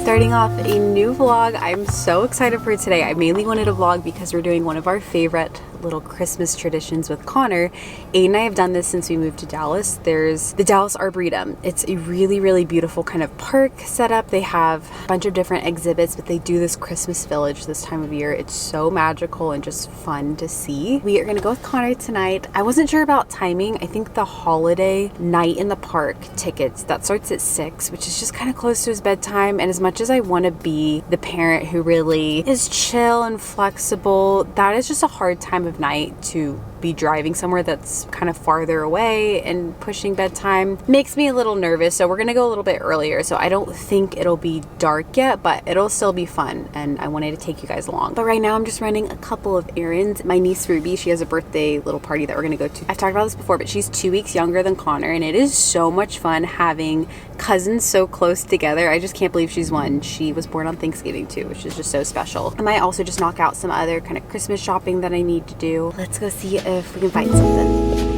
Starting off a new vlog. I'm so excited for today. I mainly wanted to vlog because we're doing one of our favorite little Christmas traditions with Connor. Aiden and I have done this since we moved to Dallas. There's the Dallas Arboretum. It's a really beautiful kind of park setup. They have a bunch of different exhibits, but they do this Christmas village this time of year. It's so magical and just fun to see. We are gonna go with Connor tonight. I wasn't sure about timing. I think the holiday night in the park tickets, that starts at 6, which is just kind of close to his bedtime. And as much as I want to be the parent who really is chill and flexible, that is just a hard time of night to be driving somewhere that's kind of farther away, and pushing bedtime makes me a little nervous. So we're gonna go a little bit earlier. So I don't think it'll be dark yet, but it'll still be fun, and I wanted to take you guys along. But right now I'm just running a couple of errands. My niece Ruby, she has a birthday little party that we're gonna go to. I've talked about this before, but she's 2 weeks younger than Connor, and it is so much fun having cousins so close together. I just can't believe she's one. She was born on Thanksgiving too, which is just so special. I might also just knock out some other kind of Christmas shopping that I need to do. Let's go see if we can find something.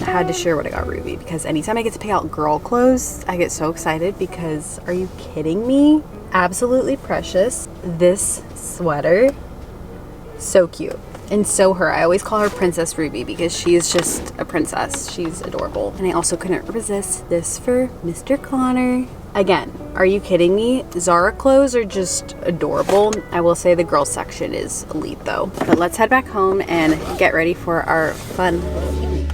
I had to share what I got Ruby because anytime I get to pick out girl clothes, I get so excited because, are you kidding me? Absolutely precious. This sweater, so cute. And so her. I always call her Princess Ruby because she is just a princess. She's adorable. And I also couldn't resist this for Mr. Connor. Again, are you kidding me? Zara clothes are just adorable. I will say the girls section is elite though. But let's head back home and get ready for our fun little evening.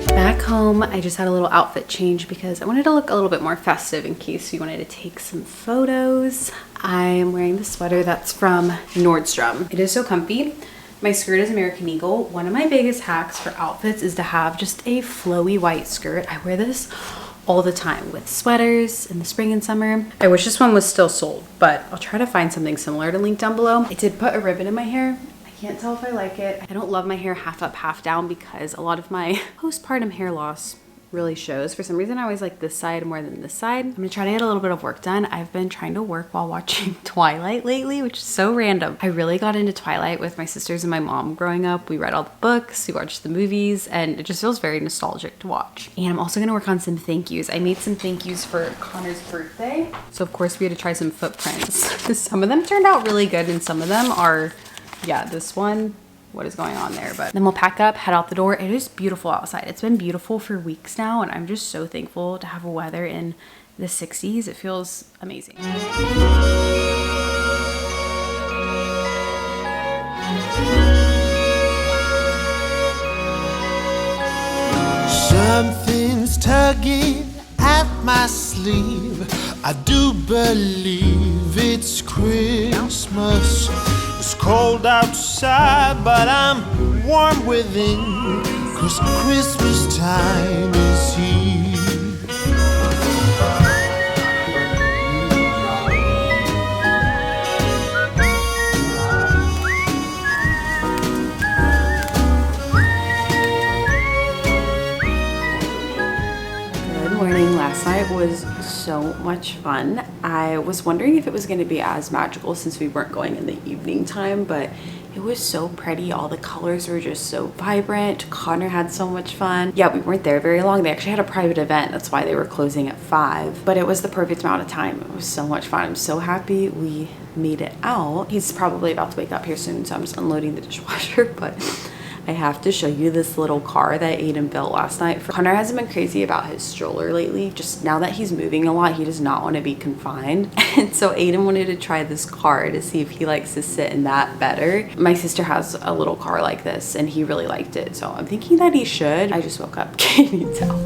Back home, I just had a little outfit change because I wanted to look a little bit more festive in case you wanted to take some photos. I'm wearing the sweater that's from Nordstrom. It is so comfy. My skirt is American Eagle. One of my biggest hacks for outfits is to have just a flowy white skirt. I wear this all the time with sweaters in the spring and summer. I wish this one was still sold, but I'll try to find something similar to link down below. I did put a ribbon in my hair. I can't tell if I like it. I don't love my hair half up, half down because a lot of my postpartum hair loss really shows. For some reason I always like this side more than this side. I'm gonna try to get a little bit of work done. I've been trying to work while watching Twilight lately, which is so random. I really got into Twilight with my sisters and my mom growing up. We read all the books, we watched the movies, and it just feels very nostalgic to watch. And I'm also gonna work on some thank yous. I made some thank yous for Connor's birthday. So of course we had to try some footprints. Some of them turned out really good and some of them are, yeah, this one, what is going on there. But then we'll pack up, head out the door. It is beautiful outside. It's been beautiful for weeks now, and I'm just so thankful to have weather in the 60s. It feels amazing. Something's tugging at my sleeve. I do believe it's Christmas. It's cold outside, but I'm warm within, 'cause Christmas time is here. Good morning. Last night was so much fun. I was wondering if it was going to be as magical since we weren't going in the evening time, but it was so pretty. All the colors were just so vibrant. Connor had so much fun. Yeah, we weren't there very long. They actually had a private event. That's why they were closing at 5, but it was the perfect amount of time. It was so much fun. I'm so happy we made it out. He's probably about to wake up here soon, so I'm just unloading the dishwasher, but I have to show you this little car that Aiden built last night. Connor hasn't been crazy about his stroller lately. Just now that he's moving a lot, he does not want to be confined. And so Aiden wanted to try this car to see if he likes to sit in that better. My sister has a little car like this and he really liked it. So I'm thinking that he should. I just woke up, can't you tell?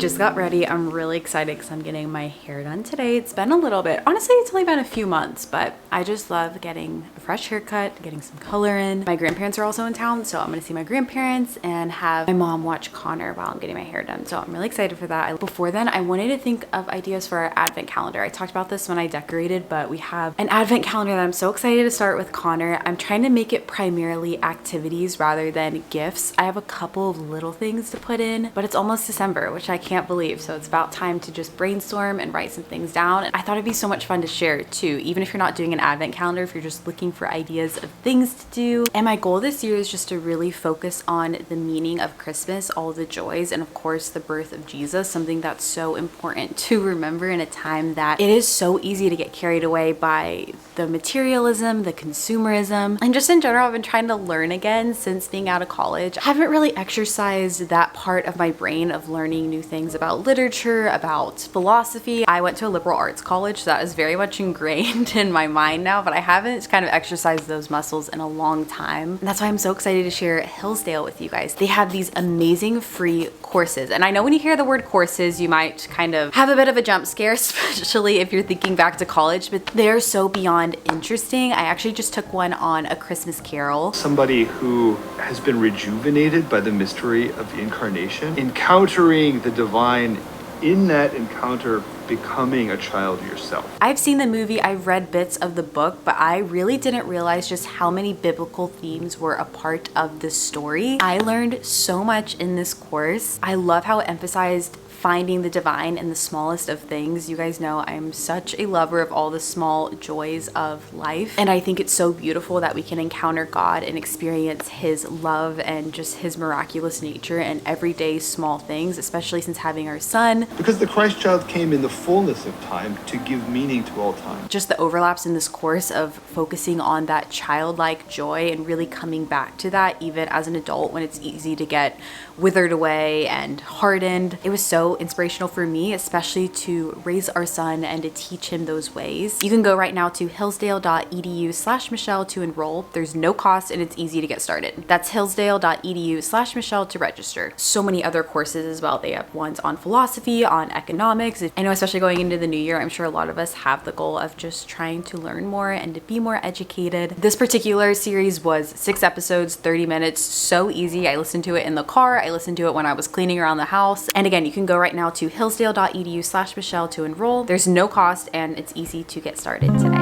just got ready. I'm really excited because I'm getting my hair done today. It's been a little bit. Honestly, it's only been a few months, but I just love getting a fresh haircut, getting some color in. My grandparents are also in town, so I'm gonna see my grandparents and have my mom watch Connor while I'm getting my hair done. So I'm really excited for that. Before then, I wanted to think of ideas for our advent calendar. I talked about this when I decorated, but we have an advent calendar that I'm so excited to start with Connor. I'm trying to make it primarily activities rather than gifts. I have a couple of little things to put in, but it's almost December, which I can't believe. So it's about time to just brainstorm and write some things down. And I thought it'd be so much fun to share too, even if you're not doing an advent calendar, if you're just looking for ideas of things to do. And my goal this year is just to really focus on the meaning of Christmas, all the joys, and of course the birth of Jesus, something that's so important to remember in a time that it is so easy to get carried away by the materialism, the consumerism, and just in general, I've been trying to learn again since being out of college. I haven't really exercised that part of my brain of learning new things about literature, about philosophy. I went to a liberal arts college, so that is very much ingrained in my mind now, but I haven't kind of exercised those muscles in a long time. And that's why I'm so excited to share Hillsdale with you guys. They have these amazing free courses. And I know when you hear the word courses, you might kind of have a bit of a jump scare, especially if you're thinking back to college, but they're so beyond interesting. I actually just took one on A Christmas Carol. Somebody who has been rejuvenated by the mystery of the incarnation, encountering the divine, in that encounter becoming a child yourself. I've seen the movie, I've read bits of the book, but I really didn't realize just how many biblical themes were a part of this story. I learned so much in this course. I love how it emphasized finding the divine in the smallest of things. You guys know I'm such a lover of all the small joys of life, and I think it's so beautiful that we can encounter God and experience his love and just his miraculous nature in everyday small things, especially since having our son. Because the Christ child came in the fullness of time to give meaning to all time. Just the overlaps in this course of focusing on that childlike joy and really coming back to that even as an adult when it's easy to get withered away and hardened. It was so inspirational for me, especially to raise our son and to teach him those ways. You can go right now to hillsdale.edu/Michelle to enroll. There's no cost and it's easy to get started. That's hillsdale.edu/Michelle to register. So many other courses as well. They have ones on philosophy, on economics. I know, especially going into the new year, I'm sure a lot of us have the goal of just trying to learn more and to be more educated. This particular series was 6 episodes, 30 minutes, so easy. I listened to it in the car. I listened to it when I was cleaning around the house. And again, you can go right now to hillsdale.edu/Michelle to enroll. There's no cost and it's easy to get started today.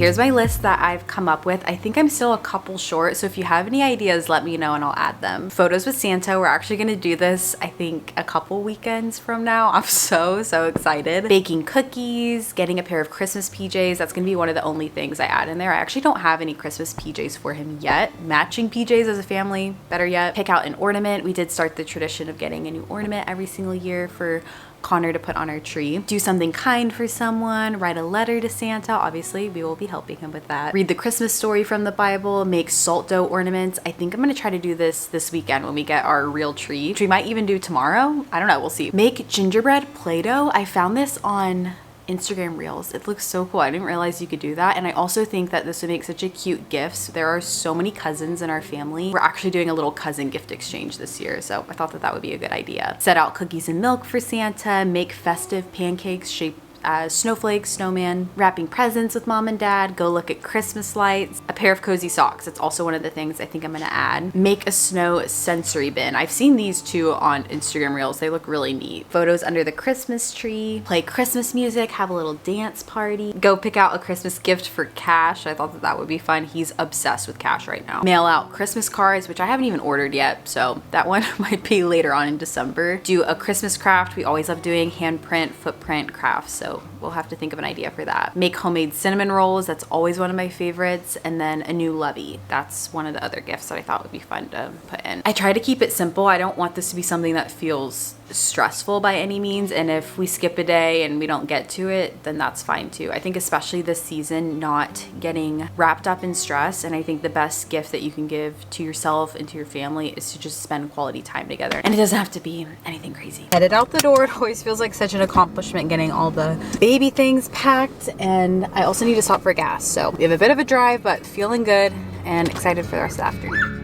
Here's my list that I've come up with. I think I'm still a couple short, so if you have any ideas, let me know and I'll add them. Photos with Santa. We're actually gonna do this, I think, a couple weekends from now. I'm so excited. Baking cookies, getting a pair of Christmas PJs. That's gonna be one of the only things I add in there. I actually don't have any Christmas PJs for him yet. Matching PJs as a family, better yet. Pick out an ornament. We did start the tradition of getting a new ornament every single year for Connor to put on our tree. Do something kind for someone, write a letter to Santa. Obviously, we will be helping him with that. Read the Christmas story from the Bible, make salt dough ornaments. I think I'm gonna try to do this weekend when we get our real tree, which we might even do tomorrow. I don't know, we'll see. Make gingerbread Play-Doh. I found this on Instagram Reels. It looks so cool. I didn't realize you could do that. And I also think that this would make such a cute gift. There are so many cousins in our family. We're actually doing a little cousin gift exchange this year, so I thought that would be a good idea. Set out cookies and milk for Santa, make festive pancakes shaped as snowflakes, snowman, wrapping presents with mom and dad, go look at Christmas lights, a pair of cozy socks. It's also one of the things I think I'm gonna add. Make a snow sensory bin. I've seen these two on Instagram Reels. They look really neat. Photos under the Christmas tree, play Christmas music, have a little dance party, go pick out a Christmas gift for Cash. I thought that would be fun. He's obsessed with Cash right now. Mail out Christmas cards, which I haven't even ordered yet, so that one might be later on in December. Do a Christmas craft. We always love doing handprint, footprint crafts, so so we'll have to think of an idea for that. Make homemade cinnamon rolls, that's always one of my favorites, and then a new lovey. That's one of the other gifts that I thought would be fun to put in. I try to keep it simple. I don't want this to be something that feels stressful by any means, and if we skip a day and we don't get to it, then that's fine too. I think especially this season, not getting wrapped up in stress, and I think the best gift that you can give to yourself and to your family is to just spend quality time together, and it doesn't have to be anything crazy. Headed out the door. It always feels like such an accomplishment getting all the baby things packed, and I also need to stop for gas, so we have a bit of a drive, but feeling good and excited for the rest of the afternoon.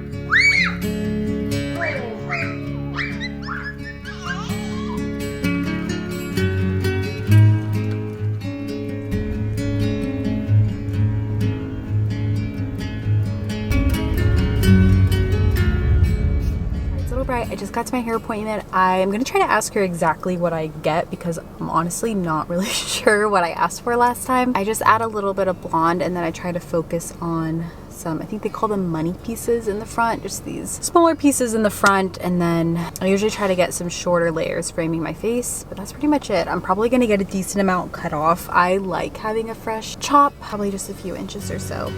I just got to my hair appointment. I'm gonna try to ask her exactly what I get because I'm honestly not really sure what I asked for last time. I just add a little bit of blonde and then I try to focus on some, I think they call them money pieces in the front, just these smaller pieces in the front, and then I usually try to get some shorter layers framing my face, but that's pretty much it. I'm probably gonna get a decent amount cut off. I like having a fresh chop, probably just a few inches or so.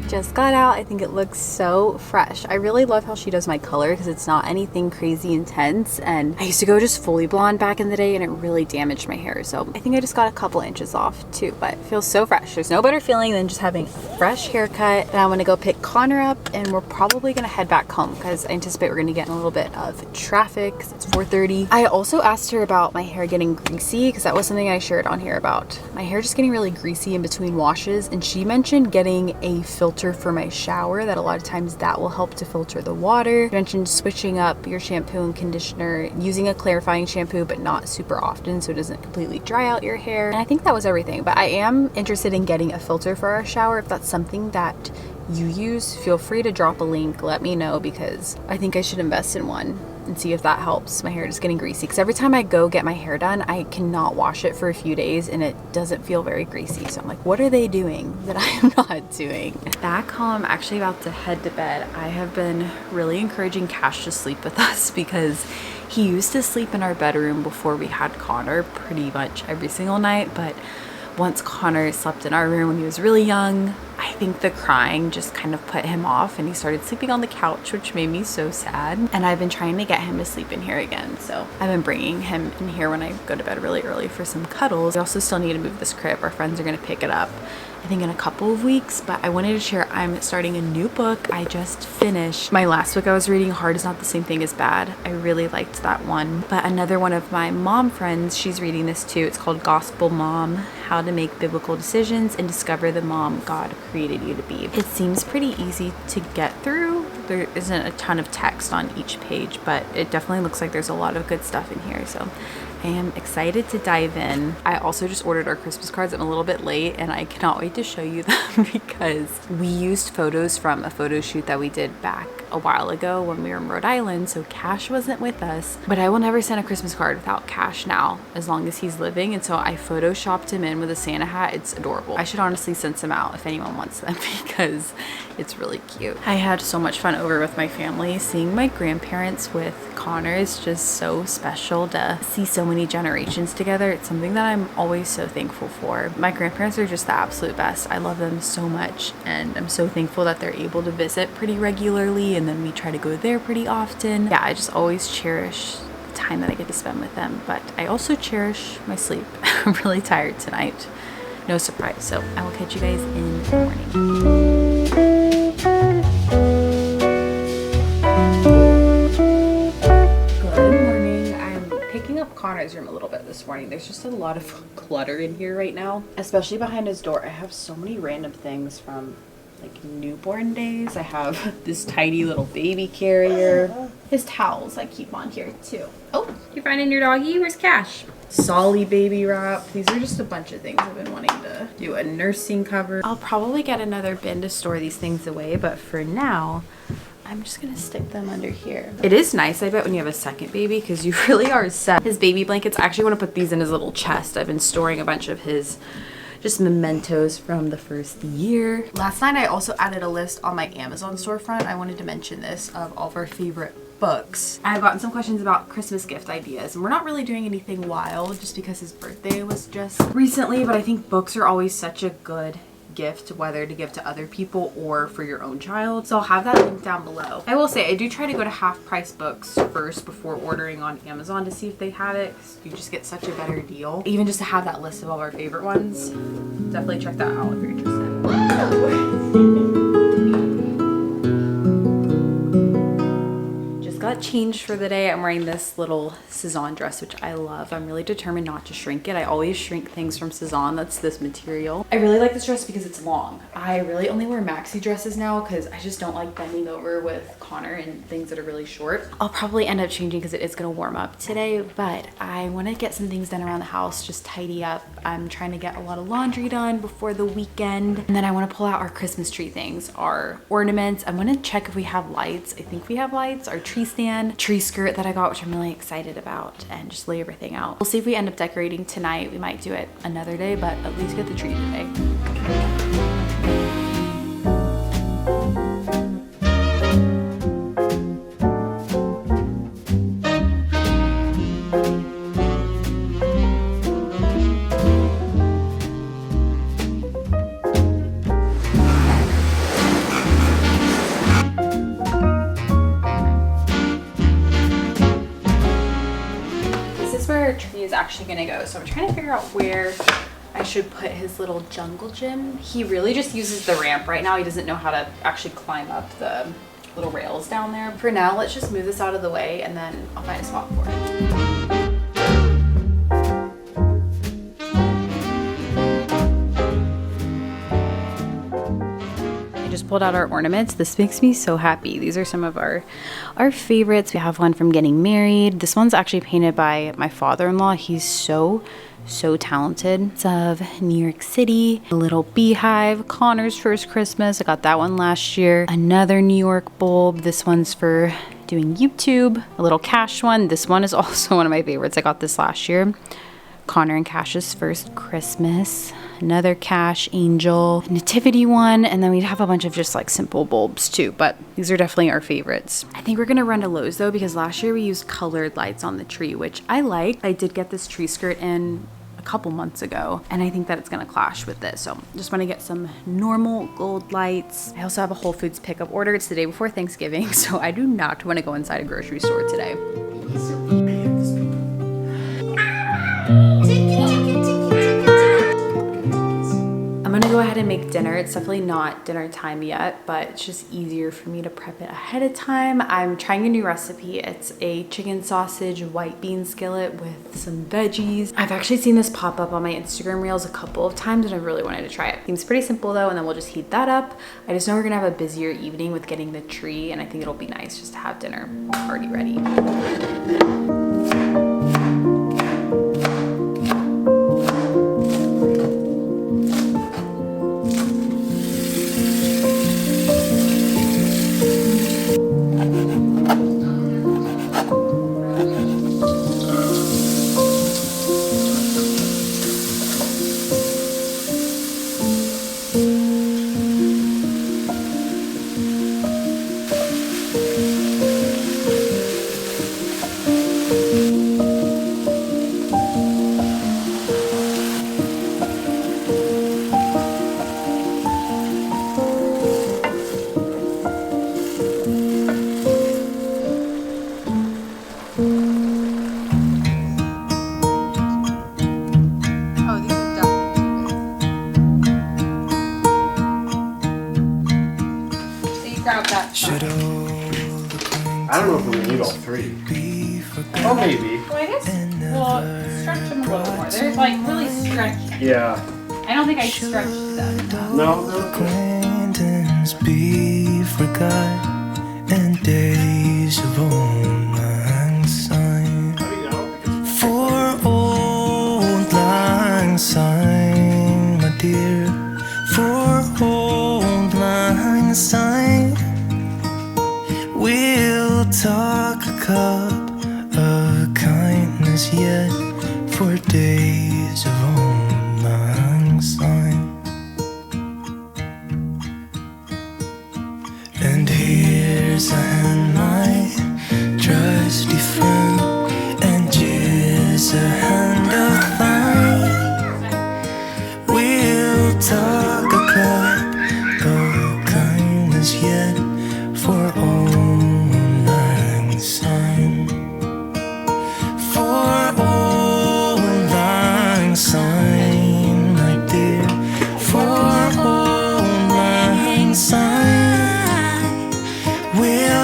Just got out. I think it looks so fresh. I really love how she does my color because it's not anything crazy intense, and I used to go just fully blonde back in the day and it really damaged my hair, so I think I just got a couple inches off too, but it feels so fresh. There's no better feeling than just having a fresh haircut. And I'm gonna go pick Connor up and we're probably gonna head back home because I anticipate we're gonna get in a little bit of traffic because it's 4:30. I also asked her about my hair getting greasy because that was something I shared on here about my hair just getting really greasy in between washes, and she mentioned getting a filter for my shower, that a lot of times that will help to filter the water. You mentioned switching up your shampoo and conditioner, using a clarifying shampoo but not super often so it doesn't completely dry out your hair, and I think that was everything. But I am interested in getting a filter for our shower. If that's something that you use, feel free to drop a link, let me know, because I think I should invest in one and see if that helps my hair just getting greasy, because every time I go get my hair done I cannot wash it for a few days and it doesn't feel very greasy. So I'm like, what are they doing that I am not doing? Back home, actually about to head to bed. I have been really encouraging Cash to sleep with us because he used to sleep in our bedroom before we had Connor pretty much every single night, but once Connor slept in our room when he was really young, I think the crying just kind of put him off and he started sleeping on the couch, which made me so sad. And I've been trying to get him to sleep in here again. So I've been bringing him in here when I go to bed really early for some cuddles. We also still need to move this crib. Our friends are gonna pick it up, I think, in a couple of weeks, but I wanted to share I'm starting a new book. I just finished my last book I was reading, Hard Is Not the Same Thing as Bad. I really liked that one. But another one of my mom friends, she's reading this too. It's called Gospel Mom, How to Make Biblical Decisions and Discover the Mom God Created You to Be. It seems pretty easy to get through. There isn't a ton of text on each page, but it definitely looks like there's a lot of good stuff in here. So I am excited to dive in. I also just ordered our Christmas cards. I'm a little bit late and I cannot wait to show you them because we used photos from a photo shoot that we did back a while ago when we were in Rhode Island, so Cash wasn't with us. But I will never send a Christmas card without Cash now, as long as he's living, and so I photoshopped him in with a Santa hat. It's adorable. I should honestly send some out if anyone wants them because it's really cute. I had so much fun over with my family. Seeing my grandparents with Connor is just so special to see so many generations together. It's something that I'm always so thankful for. My grandparents are just the absolute best. I love them so much and I'm so thankful that they're able to visit pretty regularly, and then we try to go there pretty often. Yeah, I just always cherish the time that I get to spend with them, but I also cherish my sleep. I'm really tired tonight. No surprise. So I will catch you guys in the morning. Good morning. I'm picking up Connor's room a little bit this morning. There's just a lot of clutter in here right now, especially behind his door. I have so many random things from like newborn days. I have this tiny little baby carrier. His towels I keep on here too. Oh, you're finding your doggy? Where's Cash? Solly baby wrap. These are just a bunch of things I've been wanting to do. A nursing cover. I'll probably get another bin to store these things away, but for now I'm just gonna stick them under here. It is nice, I bet, when you have a second baby because you really are set. His baby blankets, I actually want to put these in his little chest. I've been storing a bunch of his just mementos from the first year. Last night I also added a list on my Amazon storefront. I wanted to mention this, of all of our favorite books. I've gotten some questions about Christmas gift ideas, and we're not really doing anything wild just because his birthday was just recently, but I think books are always such a good gift, whether to give to other people or for your own child. So I'll have that link down below. I will say I do try to go to half price books first before ordering on Amazon to see if they have it, because you just get such a better deal. Even just to have that list of all our favorite ones. Definitely check that out if you're interested. Got changed for the day. I'm wearing this little Cezanne dress, which I love. I'm really determined not to shrink it. I always shrink things from Cezanne. That's this material. I really like this dress because it's long. I really only wear maxi dresses now because I just don't like bending over with Connor and things that are really short. I'll probably end up changing because it is going to warm up today, but I want to get some things done around the house, just tidy up. I'm trying to get a lot of laundry done before the weekend, and then I want to pull out our Christmas tree things, our ornaments. I'm going to check if we have lights. I think we have lights. Our tree stand, tree skirt that I got, which I'm really excited about, and just lay everything out. We'll see if we end up decorating tonight. We might do it another day, but at least get the tree today. Tree is actually gonna go, so I'm trying to figure out where I should put his little jungle gym. He really just uses the ramp right now. He doesn't know how to actually climb up the little rails down there. For now, let's just move this out of the way and then I'll find a spot for it. Pulled out our ornaments. This makes me so happy. These are some of our favorites. We have one from getting married. This one's actually painted by my father-in-law. He's so talented. It's of New York City. A little beehive, Connor's first Christmas. I got that one last year. Another New York bulb. This one's for doing YouTube. A little Cash one. This one is also one of my favorites. I got this last year. Connor and Cash's first Christmas. Another Cash angel, nativity one, and then we'd have a bunch of just like simple bulbs too, but these are definitely our favorites. I think we're gonna run to Lowe's though, because last year we used colored lights on the tree, which I like. I did get this tree skirt in a couple months ago, and I think that it's gonna clash with this, so just want to get some normal gold lights. I also have a Whole Foods pickup order. It's the day before Thanksgiving, so I do not want to go inside a grocery store today. I'm gonna go ahead and make dinner. It's definitely not dinner time yet, but it's just easier for me to prep it ahead of time. I'm trying a new recipe. It's a chicken sausage white bean skillet with some veggies. I've actually seen this pop up on my Instagram reels a couple of times and I really wanted to try it. Seems pretty simple though, and then we'll just heat that up. I just know we're gonna have a busier evening with getting the tree, and I think it'll be nice just to have dinner already ready. I don't know if we need all three. Oh, maybe. Well, I guess we'll stretch them a little more. They're like really stretchy. Yeah. I don't think I stretched them. No. Acquaintance be forgot and days of old lang syne. For old lang syne, my dear. For old lang syne, we'll talk a cup of kindness yet for days of old lang syne. And here's a hand, my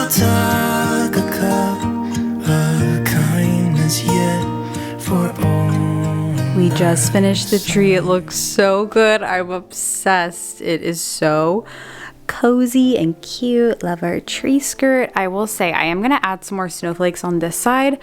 I'll tuck a cup of kindness yet for all. We just finished the tree. It looks so good. I'm obsessed. It is so cozy and cute. Love our tree skirt. I will say I am gonna add some more snowflakes on this side.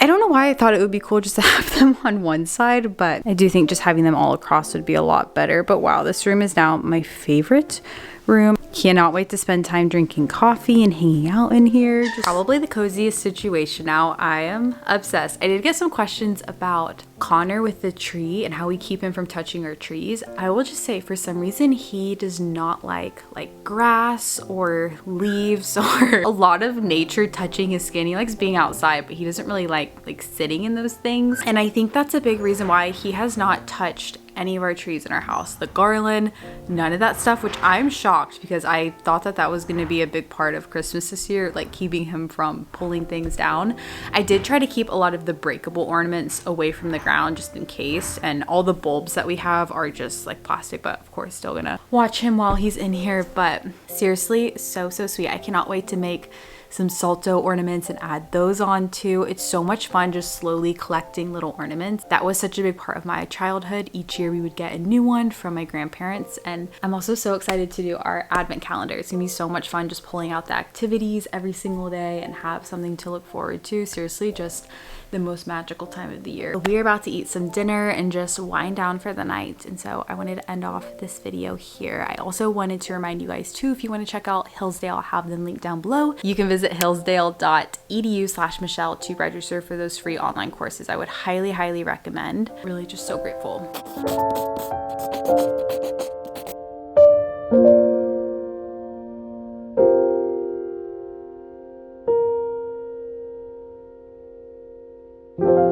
I don't know why I thought it would be cool just to have them on one side, but I do think just having them all across would be a lot better. But wow, this room is now my favorite room. Cannot wait to spend time drinking coffee and hanging out in here. Just probably the coziest situation now. I am obsessed. I did get some questions about Connor with the tree and how we keep him from touching our trees. I will just say for some reason he does not like grass or leaves or a lot of nature touching his skin. He likes being outside, but he doesn't really like sitting in those things. And I think that's a big reason why he has not touched any of our trees in our house. The garland, none of that stuff, which I'm shocked because I thought that that was going to be a big part of Christmas this year, like keeping him from pulling things down. I did try to keep a lot of the breakable ornaments away from the ground just in case, and all the bulbs that we have are just like plastic, but of course still gonna watch him while he's in here. But seriously, so sweet. I cannot wait to make some salto ornaments and add those on too. It's so much fun just slowly collecting little ornaments. That was such a big part of my childhood. Each year we would get a new one from my grandparents, and I'm also so excited to do our advent calendar. It's gonna be so much fun just pulling out the activities every single day and have something to look forward to. Seriously, just the most magical time of the year. We are about to eat some dinner and just wind down for the night, and so I wanted to end off this video here. I also wanted to remind you guys too, if you want to check out Hillsdale, I'll have them linked down below. You can visit hillsdale.edu/Michelle to register for those free online courses. I would highly recommend. Really just so grateful. Thank you.